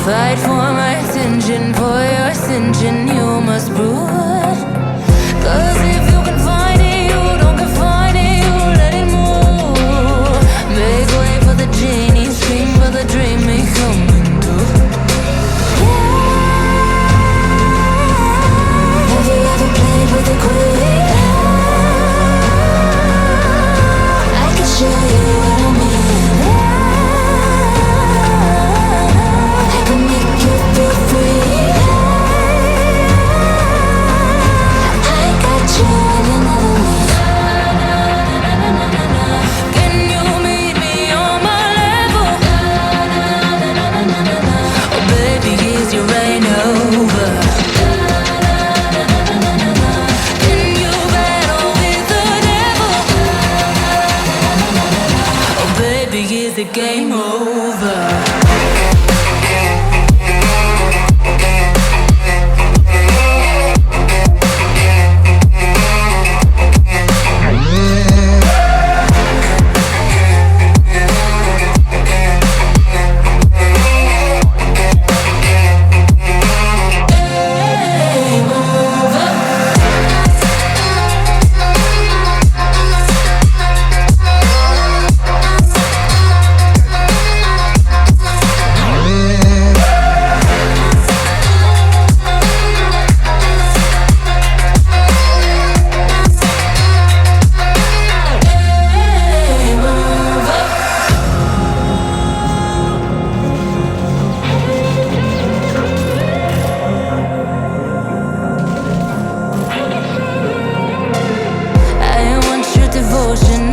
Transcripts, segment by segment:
Fight for my attention, for your ascension, you must prove. Cause if you can find it, you don't confine it, you let it move. Make way for the genie, scream for the dream, may come true. Have you ever played with a queen? I can show you what I mean. I can make you feel free. I got you in another me. Can you meet me on my level? Oh baby, is your reign over? Can you battle with the devil? Oh baby, is the game over?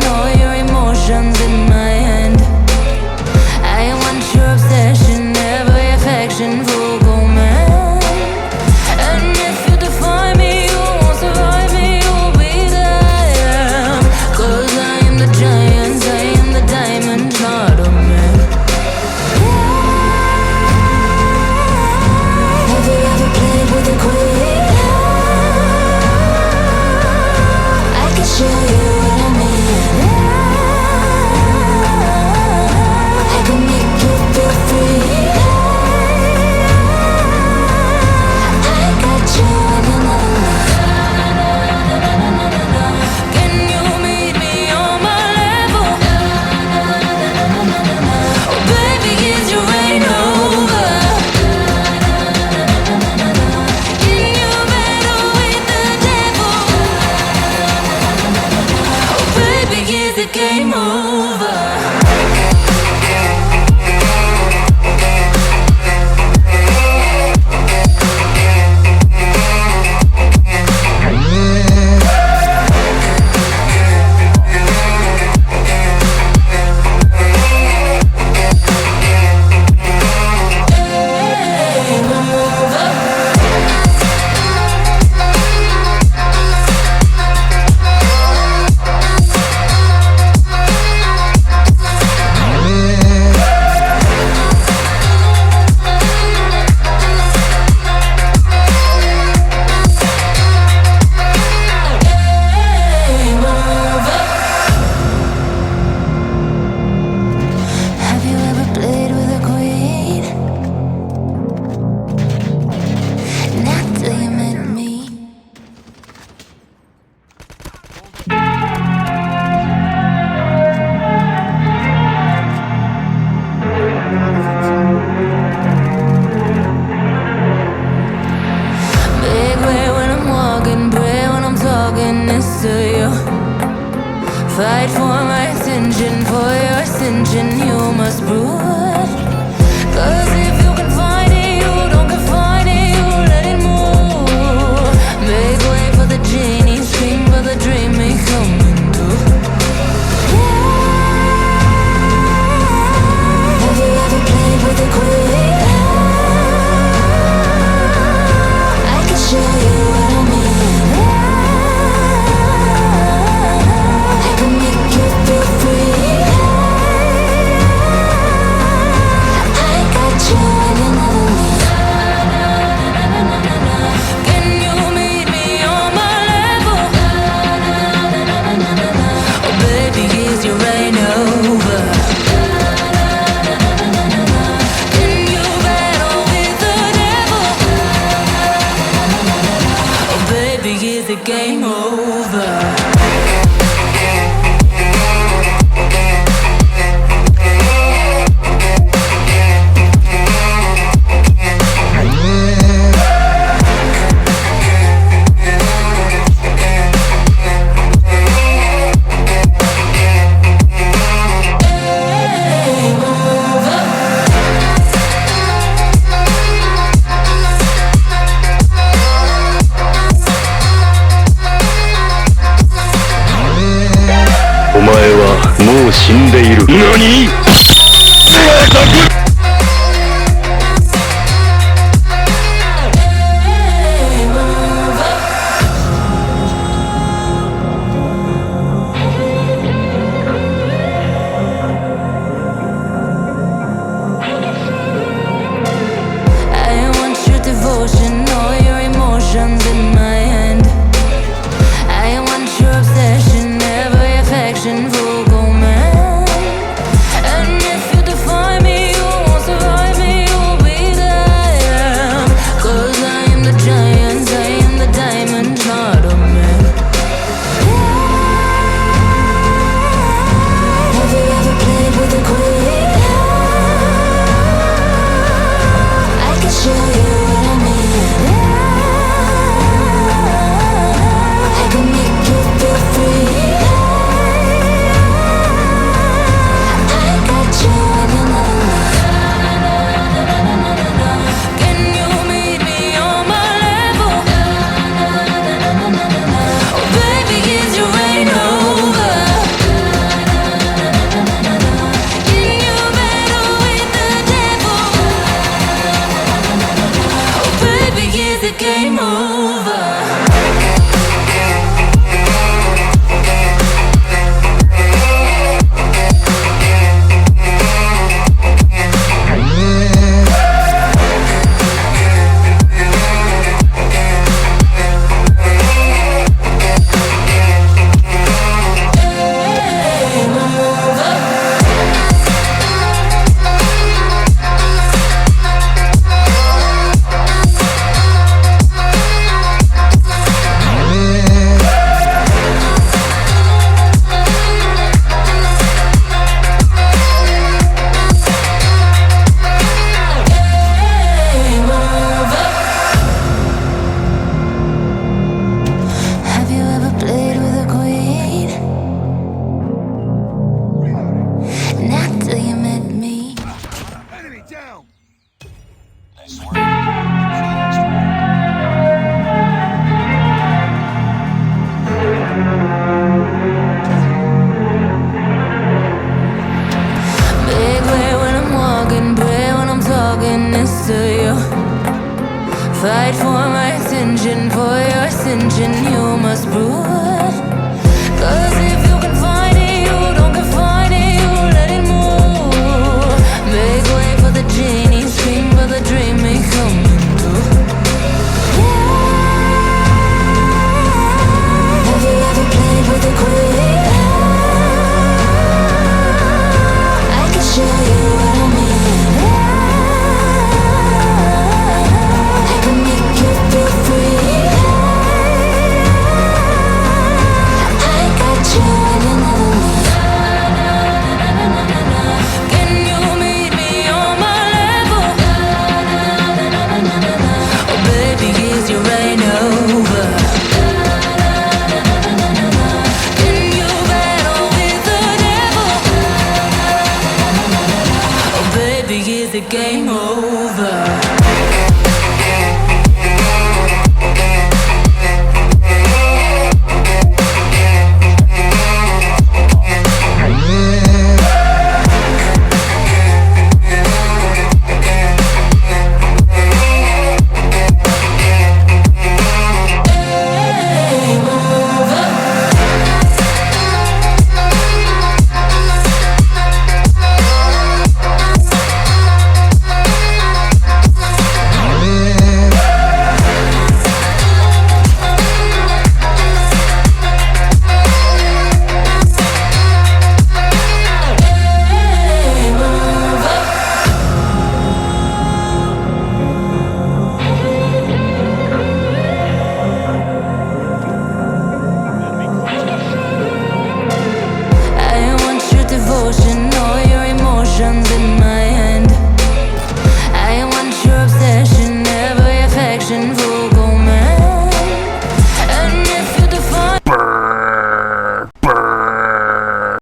All your emotions in my hand. I want your obsession, every affection, full command. And if you define me, you won't survive me, you'll be there. Cause I am the giant, I am the diamond, not a man. Have you ever played with a queen? I can show you what I mean. I can make you feel free. I got you in another me. Can you meet me on my level? Oh baby, is your reign over? Can you battle with the devil? Oh baby, is the game over? Have you ever played with a queen? Not till you met me. Big way when I'm walking, pray when I'm talking this to you. Fight for my attention, for your ascension, you must prove. Cause if you can find it, you don't confine it, you let it move. Make way for the genie, scream for the dream, may come true. Have you ever played with a queen? I can show you what I mean. I can make you feel free. いる。何？I want your devotion, all your emotions in my hand. I want your obsession, every affection, vocal man. And if you define me, you won't survive me, you'll be there. 'Cause I am the giant, I am the diamond, not a man. Have you ever played with a queen? I can show you what I mean. I can make you feel free. I got you in another. Can you meet me on my level? Oh baby, is your reign over? Can you battle with the devil? Oh baby, is the game over? Have you ever played with a queen? Not till you met me. Enemy down! Big way when I'm walking, pray when I'm talking next to you. Fight for my attention, for your ascension, you must prove. 'Cause if you can find it, you don't confine it, you let it move. Make way for the genie, scream for the dream me coming through. Have you ever played with a queen? I can show you what I mean. I can make you feel free. I got you in another. Can you meet me on my level? Oh baby, is your reign over? Can you battle with the devil? Oh baby, is the game over?